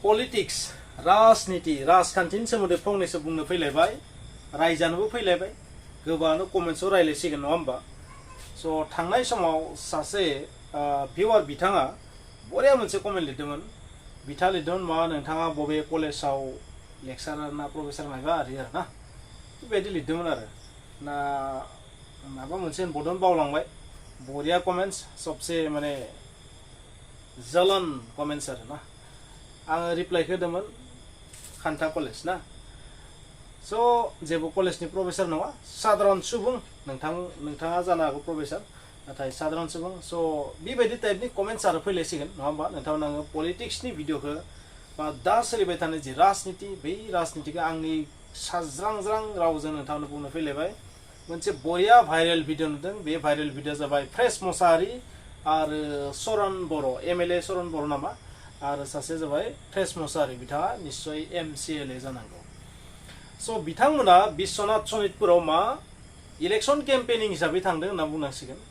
politics राजनीति राजखान्थिनि सोमोन्दै फंनैसो बुंनो फैलायबाय रायजानोबो फैलायबाय गोबाङानो कमेन्ट्सआव रायलायसिगोन नङा होमबा स' थांनाय समाव सासे भिउआर बिथाङा बरिया मोनसे कमेन्ट लिरदोंमोन बिथाङा लिरदोंमोन मा नोंथाङा बबे कलेजाव लेक्चारार ना प्रफेसार मायबा आरो ना बेबायदि लिरदोंमोन आरो ना माबा मोनसे होनबावदों बावलांबाय बरिया कमेन्ट्स सबसे माने जलन कमेन्ट्स आरो ना आङो रिप्लाइ होदोंमोन खान्था कलेज ना स' जेबो कलेजनि प्रफेसार नङा साधारन सुबुं नोंथाङा जानो हागौ प्रफेसार नाथाय साधारन सुबुं स' बेबायदि टाइपनि कमेन्ट्स आरो फैलायसिगोन नङा होमबा नोंथांमोन आङो पलिटिक्सनि भिडिअखौ बा दा सोलिबाय थानाय जि राजनिति बै राजनितिखौ आंनि साज्रांज्रां रावजों नोंथांनो बुंनो फैलायबाय मोनसे बरिया भाइरेल भिडिअ नुदों बे भाइरेल भिडिअ जाबाय फ्रेश मोसाहारि आरो सरन बर' एमएलए सरन बर' नामा आरो सासे जाबाय फ्रेश मोसाहारि बिथाङा निश्चय एमसिएलए जानांगौ स' बिथांमोना बिश्वनाथ सनितपुराव मा इलेक्शन केम्पेनिं हिसाबै थांदों होनना बुंनांसिगोन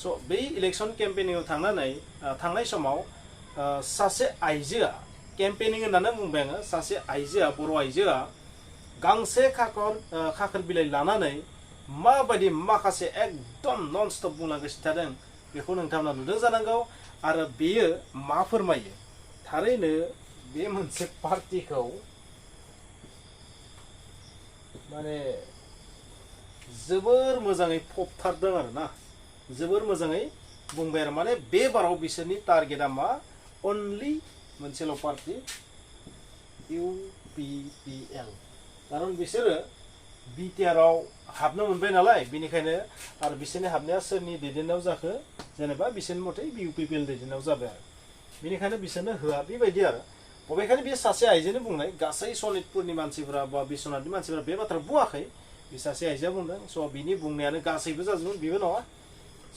स' बै इलेक्शन केम्पेनिंआव थांनाय समाव सासे आइजोआ केम्पेनिं होननानै बुंबाय आङो सासे आइजोआ बर' आइजोआ गांसे खाखोर बिलाइ लानानै माबायदि माखासे एकदम नन स्टप बुंलांगासिनो थादों बेखौ नोंथांमोना नुदों जानांगौ आरो बेयो मा फोरमायो थारैनो बे मोनसे पार्टिखौ माने जोबोर मोजाङै फबथारदों आरो ना जोबोर मोजाङै बुंबाय आरो माने बे बाराव बिसोरनि टारगेटआ मा अनलि मोनसेल' पार्टी UPPL खारन बिसोरो बिटिआरआव हाबनो मोनबाय नालाय बेनिखायनो आरो बिसोरनि हाबनाया सोरनि दैदेननायाव जाखो जेनेबा बिसोरनि मथे UPPL दैदेननायाव जाबाय आरो बेनिखायनो बिसोरनो होआ बेबायदि आरो बबेखानि बे सासे आइजोनो बुंनाय गासै सनितपुरनि मानसिफोरा बा बिश्वनाथनि मानसिफोरा बे बाथ्रा बुङाखै बे सासे आइजोआ बुंदों स' बिनि बुंनायानो गासैबो जाजोबगोन बेबो नङा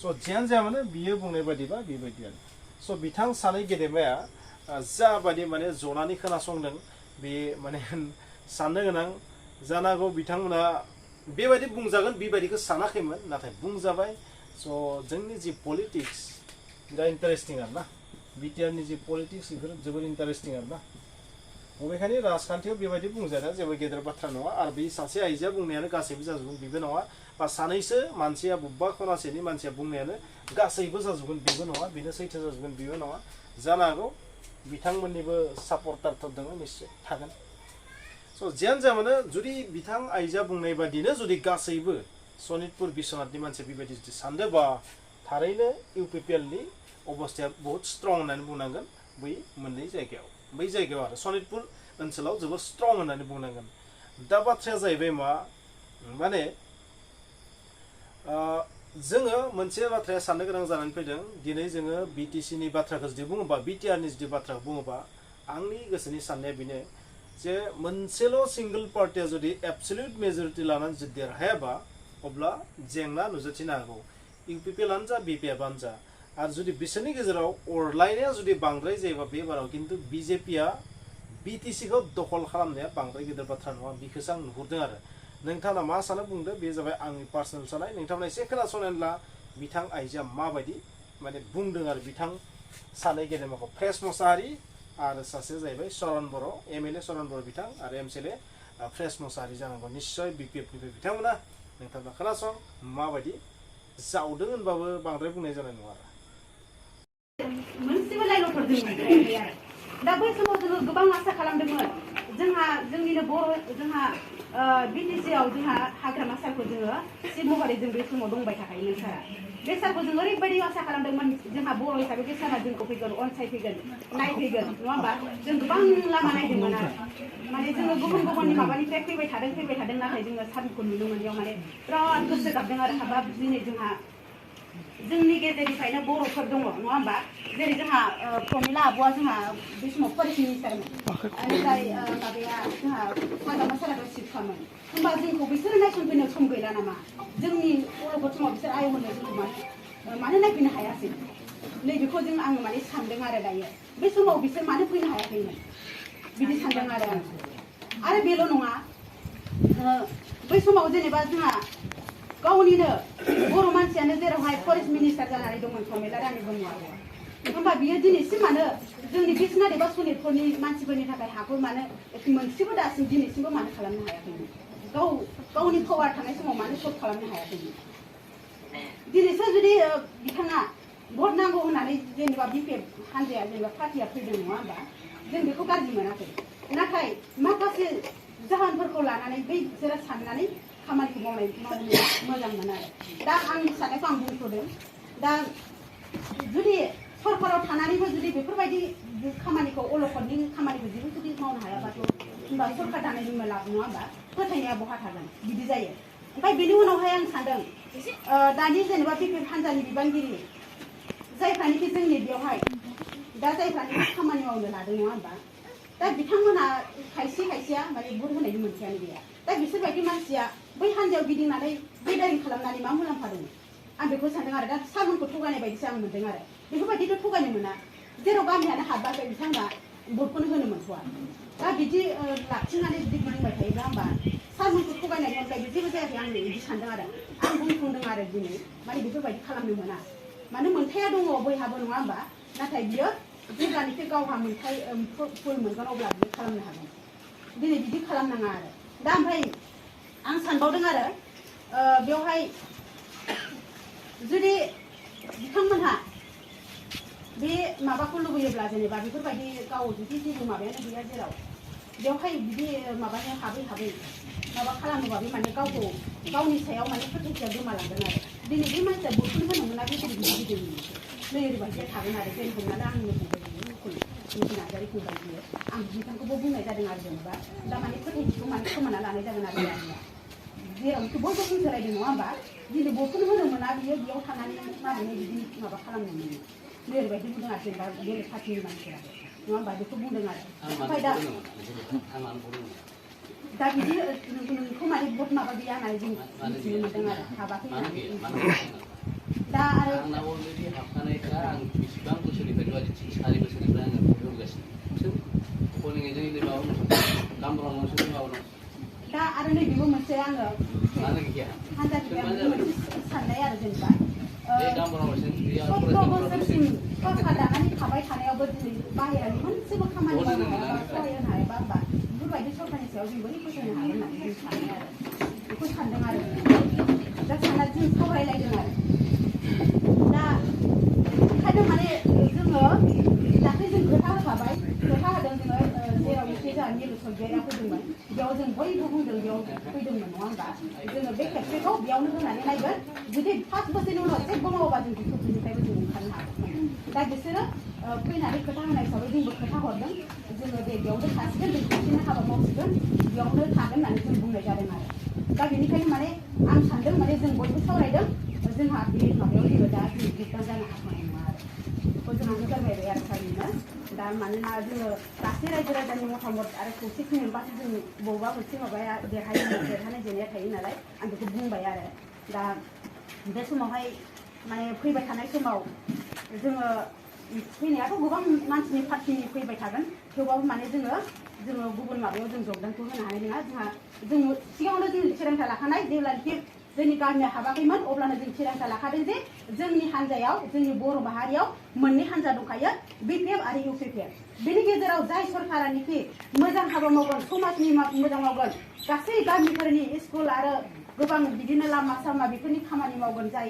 स' जियानो जाया माने बियो बुंनाय बायदिबा बेबायदि आरो स' बिथां सानै गेदेमाया जाबायदि माने जनानै खोनासंदों बे माने साननो गोनां जानांगौ बिथांमोना बेबायदि बुंजागोन बेबायदिखौ सानाखैमोन नाथाय बुंजाबाय स' जोंनि जि पलिटिक्स बिराद इन्टारेस्टिं आरो ना बिटिआरनि जि पलिटिक्स बेफोर जोबोर इन्टारेस्टिं आरो ना बबेखानि राजखान्थियाव बेबायदि बुंजानाया जेबो गेदेर बाथ्रा नङा आरो बे सासे आइजोआ बुंनायानो गासैबो जाजोबगोन बेबो नङा बा सानैसो मानसिया बबेबा खनासेनि मानसिया बुंनायानो गासैबो जाजोबगोन बेबो नङा बेनो सैथो जाजोबगोन बेबो नङा जानो हागौ बिथांमोननिबो सापर्टारफोर दङ निश्चय थागोन स' जियानो जाया मानो जुदि बिथां आइजोआ बुंनाय बादिनो जुदि गासैबो सनितपुर बिश्वनाथनि मानसिया बेबायदि जुदि सानदोंबा थारैनो UPPLनि अबस्थाया बहुत स्ट्रं होननानै बुंनांगोन मोननै जायगायाव बै जायगायाव आरो सनितपुर ओनसोलाव जोबोद स्ट्रं होननानै बुंनांगोन दा बाथ्राया जाहैबाय मा माने जोङो मोनसे बाथ्राया साननो गोनां जानानै फैदों दिनै जोङो BTCनि बाथ्राखौ जुदि बुङोबा BTRनि जुदि बाथ्राखौ बुङोबा आंनि गोसोनि साननाया बेनो जे मोनसेल' सिंगल पार्टिया जुदि एबसलिउट मेजरिटि लानानै जुदि देरहायाबा अब्ला जेंना नुजाथिनो हागौ UPPLआनो जा BPFआनो जा आरो जुदि बिसोरनि गेजेराव अरलायनाया जुदि बांद्राय जायोबा बे बाराव खिन्थु BJPआ BTCखौ दखल खालामनाया बांद्राय गेदेर बाथ्रा नङा बेखौसो आं नुहुरदों आरो नोंथाङा मा सानो बुंदो बे जाबाय आंनि पार्सनेल साननाय नोंथांमोना एसे खोनासंनानै ला बिथां आइजोआ माबायदि माने बुंदों आरो बिथां सानै गेदेमाखौ फ्रेश मोसाहारि आरो सासे जाहैबाय सरन बर' एमएलए सरन बर' बिथां आरो एमसिएलए फ्रेश मोसाहारि जानांगौ निश्चय BPFनिफ्राय बिथांमोना नोंथांमोना खोनासं माबायदि जावदों होनबाबो बांद्राय बुंनाय जानाय नङा आरो मोनसेबो लाइनाव हरदोंमोन दा बै समाव जोङो गोबां आसा खालामदोंमोन जोंहा जोंनिनो बर' जोंहा BTCआव जोंहा हाग्रामा सारखौ जोङो चिफ महरै जों बे समाव दंबाय थाखायोमोन सारा बे सारखौ जों ओरैबायदि आसा खालामदोंमोन जोंहा बर' हिसाबै बे सारा जोंखौ फैगोन अनसायफैगोन नायफैगोन नङा होमबा जों गोबां लामा नायदोंमोन आरो माने जोङो गुबुननि माबानिफ्राय फैबाय थादों नाथाय जोङो सारखौ नुनो मोनैयाव माने बिराद गोसो गाबदों आरो हाबाब दिनै जोंहा जोंनि गेजेरनिफ्रायनो बर'फोर दङ नङा होमबा जेरै जोंहा प्रमिला आब'आ जोंहा बे समाव फरेस्ट मिनिस्टारमोन ओमफ्राय माबाया जोंहा हाग्रामा साराखौ चिफखामोन होमबा जोंखौ बिसोरो नायसनफैनो सम गैला नामा जोंनि बर'फोर समाव बिसोर आय होनो जोंखौ मानो नायफैनो हायासै नैबेखौ जों आङो माने सानदों आरो दायो बे समाव बिसोर मानो फैनो हायाखैमोन बिदि सानदों आरो बेल' नङा बै समाव जेनेबा जोंहा गावनिनो बर' मानसियानो जेरावहाय फरेस्ट मिनिस्टार जानानै दंमोन प्रमिला रानी ब्रह्मआ होमबा बियो दिनैसिम मानो जोंनि बिसनारि बा सनितपुरनि मानसिफोरनि थाखाय हाखौ मानो मोनसेबो दासिम दिनैसिमबो मानो खालामनो हायाखैमोन गावनि पावार थानाय समाव मानो सल्भ खालामनो हायाखैमोन दिनैसो जुदि बिथाङा भट नांगौ होननानै जेनेबा BPF हान्जाया जेनेबा पार्टिया फैदों नङा होमबा जों बेखौ गाज्रि मोनाखै नाथाय माखासे जाहोनफोरखौ लानानै बै बिसोरो साननानै खामानिखौ मावनो मोजां मोनो आरो दा आंनि साननायखौ आं बुंथ'दों दा जुदि सरकाराव थानानैबो जुदि बेफोरबायदि खामानिखौ अलखदनि खामानिखौ जेबो जुदि मावनो हायाबाथ' होनबा सरकार दानायनि लाब नङा होमबा फोथायनाया बहा थागोन बिदि जायो ओमफ्राय बेनि उनावहाय आं सानदों दानि जेनेबा BPF हान्जानि बिबानगिरि जायफ्रानोखि जोंनि बेवहाय दा जायफ्रानोखि खामानि मावनो लादों नङा होमबा दा बिथांमोना खायसेया माने भट होनायनि मोनथायानो गैया दा बिसोरबायदि मानसिया बै हान्जायाव गिदिंनानै बेदारि खालामनानै मा मुलाम्फा दङ आं बेखौ सानदों आरो दा सारमोनखौ थगायनाय बायदिसो आं मोनदों आरो बेफोरबायदिथ' थगायनो मोना जेराव गामियानो हाबाखै बिथांमोना भटखौनो होनो मोनथ'वा दा बिदि लाखिनानै जुदि गिदिंबाय थायोब्ला होमबा सारमोनखौ थगायनायनि अनगायै जेबो जायाखै आं बिदि सानदों आरो आं बुंफुंदों आरो दिनै माने बेफोरबायदि खालामनो मोना मानो मोनथाया दङ बयहाबो नङा होमबा नाथाय बियो जेब्लानिफ्राय गावहा मोनथाय फुल मोनगोन अब्ला बियो खालामनो हागोन दिनै बिदि खालामनाङा आरो दा ओमफ्राय आं सानबावदों आरो बेवहाय जुदि बिथांमोनहा बे माबाखौ लुबैयोब्ला जेनेबा बेफोरबायदि गाव जुदि जेबो माबायानो गैया जेराव बेवहाय बिदि माबानो हाबै माबा खालामोबा बे माने गावखौ गावनि सायाव माने फोथायथिया गोमालांगोन आरो दिनै बे मानसिया भटखौनो होनो मोना बे बोरै गिदिं नै ओरैबायदिया थागोन आरो जेन हमनानै आंनो फंबाय मुखुल नार्जारि फंबाय बियो आं बिथांखौबो बुंनाय जादों आरो जेनेबा दा माने फोथायथिखौ माने खोमाना लानाय जागोन आरो आंनिया जेरावखि बयबो बुंसोलायदों नङा होमबा दिनै भटखौनो होनो मोना बियो बेयाव थानानै माबोरै बिदि माबा खालामनो मोनो नै ओरैबायदि बुंदों आरो जेनेबा बेलेग पार्टिनि मानसिया नङा होमबा बेखौ बुंदों आरो ओमफ्राय दा बिदि नोंखौ माने भट माबा गैया होननानै जों मिथिनो मोनदों आरो हाबाखै होननानै दा आरो आंनाव अलरेडि हाबखानायखा आं बेसेबां बोसोरनिफ्राय 4 बोसोरनिफ्राय आङो भट होगासिनो पलिं एजेन्टनि माबा गामब्राव मोनसे माबा दं दा आरो नैबेबो मोनसे आङो हान्जानि मोनसे साननाय आरो जेनेबा 17 बोसोरसिम सरकार दानानै थाबाय थानायावबो दिनै बाहेरानि मोनसेबो खामानि मावनो हायाबा सहाय होनो हायाबा होमबा बेफोरबायदि सरकारनि सायाव जों बोरै फोथायनो हागोन होननानै जों सानो आरो बेखौ सानदों आरो दा सानना जों सावरायलायदों आरो दा ओंखायनो माने जोङो दाख्लै जों खोथा होखाबाय खोथा होदों जोङो जेरावनोखि जोंहा मिरु सरगेरा फैदोंमोन बेयाव जों बयबो बुंदों बेयाव फैदोंमोन नङा होमबा जोङो बे खेबसेखौ बेयावनो होनानै नायगोन जुदि 5 बोसोरनि उनाव जेबो मावोबा जों बेखौ बिनिफ्रायबो जों ओंखारनो हागोन दा बिसोरो फैनानै खोथा होनाय हिसाबै जोंबो खोथा हरदों जोङो दे बेयावनो थासिगोन जों खेबसेनो हाबा मावसिगोन बेयावनो थागोन होननानै जों बुंनाय जादों आरो दा बेनिखायनो माने आं सानदों माने जों बयबो सावरायदों जोंहा बे माबायाव जेबो दा जों गिरदान जानो हाथावनाय नङा आरो बेखौ जों आंनो फोरमायबाय आरो सारनिनो दा मानोना जोङो गासै रायजो राजानि मतामत आरो खौसेथि मोनबासो जों बबेबा मोनसे माबाया देरहानाय जेननाया थायो नालाय आं बेखौ बुंबाय आरो दा बे समावहाय माने फैबाय थानाय समाव जोङो फैनायाथ' गोबां मानसिनि पार्टिनि फैबाय थागोन थेवबाबो माने जोङो गुबुन माबायाव जों जगदानखौ होनो हानाय नङा जों सिगाङावनो जों थिरांथा लाखानाय जेब्लानोखि जोंनि गामिया हाबाखैमोन अब्लानो जों थिरांथा लाखादों जे जोंनि हान्जायाव जोंनि बर' माहारियाव मोननै हान्जा दंखायो BPF आरो UPPF बेनि गेजेराव जाय सरकारानिखि मोजां हाबा मावगोन समाजनि मोजां मावगोन गासै गामिफोरनि स्कुल आरो गोबां बिदिनो लामा सामा बेफोरनि खामानि मावगोन जाय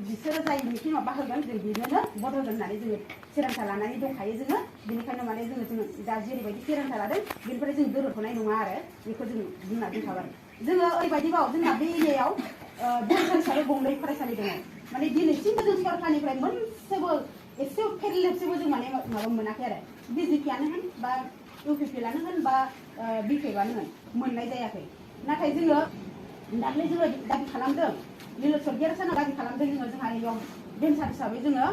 बिसोरो जायनिखि माबा होगोन जों बिनोनो भट होगोन होननानै जोङो थिरांथा लानानै दंखायो जोङो बेनिखायनो माने जोङो दा जेरैबायदि थिरांथा लादों बेनिफ्राय जों दोरोदथ'नाय नङा आरो बेखौ जों बुंना दोनखाबाय जोङो ओरैबायदिबाव जोंना बे एरियायाव फरायसालि हिसाबै गंनै फरायसालि दङ माने दिनैसिमबो जों सरकारनिफ्राय मोनसेबो एसे फेरलेबसेबो जों माने माबा मोनाखै आरो BJPआनो होन बा UPPआनो होन बा BPFआनो होन मोननाय जायाखै नाथाय जोङो दाख्लै जोङो दाबि खालामदों मिरु सरगेरा सानाव दाबि खालामदों जोंहा बेयाव भेन्सार हिसाबै जोङो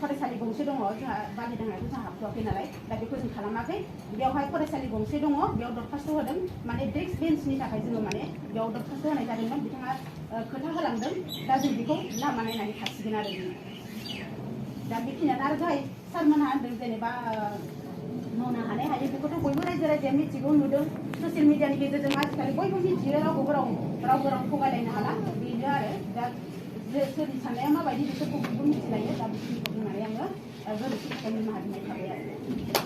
फरायसालि गंसे दङ जोंहा बालि दांनायखौ जोंहा हाबथ'वाखै नालाय दा बेखौ जों खालामाखै बेयावहाय फरायसालि गंसे दङ बेयाव दरखास्त होदों माने डेस्क बेन्चनि थाखाय जोङो माने बेयाव दरखास्त होनाय जादोंमोन बिथाङा खोथा होलांदों दा जों बेखौ लामा नायनानै थासिगोन आरो जों दा बेखिनियानो आरो दहाय सारमोनहा होनदों जेनेबा मावनो हानाय हायो बेखौथ' बयबो रायजो राजाया मिथिगौ नुदों ससियेल मिडियानि गेजेरजों आजिखालि बयबो मिथियो रावबो राव थगायलायनो हाला बेनो आरो दा सोरनि साननाया माबायदि बेफोरखौ बयबो मिथिलायो दा बेखिनिखौ बुंनानै आङो गोरोन्थिनि थाखाय निमाहा बिनाय थाबाय आरो